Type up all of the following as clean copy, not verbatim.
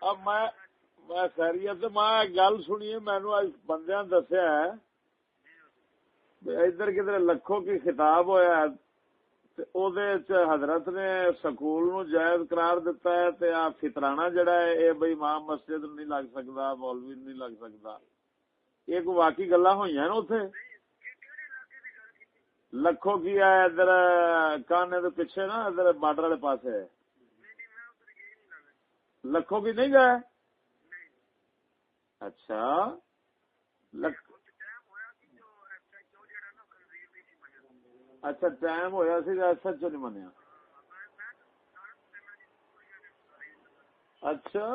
اب میں خیریت میں گل سنی مینو اج بندیاں دسیا ادھر کدھر لکھوں کی خطاب ہوا حضرت نے سکول نو جائز قرار دیتا ہے تے آ فطرانہ جڑا ہے اے بھائی امام مسجد نہیں لگ سکتا، مولوی نہیں لگ سکتا، یہ کوئی واقعی گلا ہوئی نا اتنے لکھوں کی ہے ادھر کانے تو پیچھے نا ادھر بارڈر والے پاس ہے لکھوں کی نہیں گئے؟ اچھا اچھا ٹائم ہویا سی ایس ایچ او نہیں منیا؟ اچھا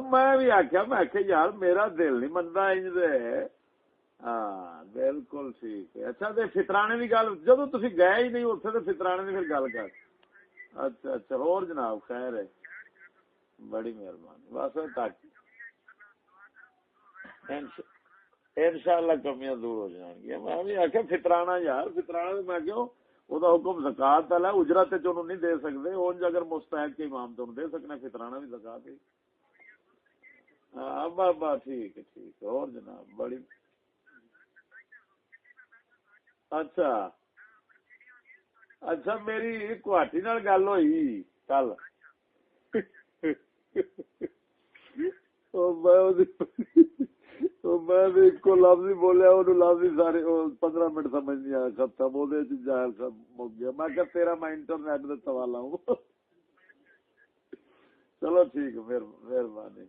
میں بھی آخیا میں کہ یار میرا دل نہیں منتا انج دے ہاں بالکل ٹھیک ہے۔ اچھا تے فطرانے کی گل جدو تسی گئے ہی نہیں اتنے تو فطرانے کی پھر گل کر۔ اچھا اچھا اور جناب خیر ہے، بڑی مہربانی بس تک انشاءاللہ کمیاں دور ہو جائیں گی۔ میں بھی آخیا فطرانہ یار فطرانہ میں کیوں وہ حکم زکات والا اجرت نہیں دے سکتے اونج اگر مستحق کے امام تو دے سکنے فطرانہ بھی زکات ہی۔ ہاں بابا ٹھیک ہے ٹھیک ہے اور جناب بڑی اچھا اچھا میری گوہاٹی نال گل ہوئی کل میں ایک لفظ ہی بولیا وہ لفظ ہی سارے 15 منٹ سمجھ نہیں آیا ختم وہ جائل مک گیا میں کہ تیرا میں انٹرنیٹ دے سوال آؤں چلو ٹھیک ہے مہربانی۔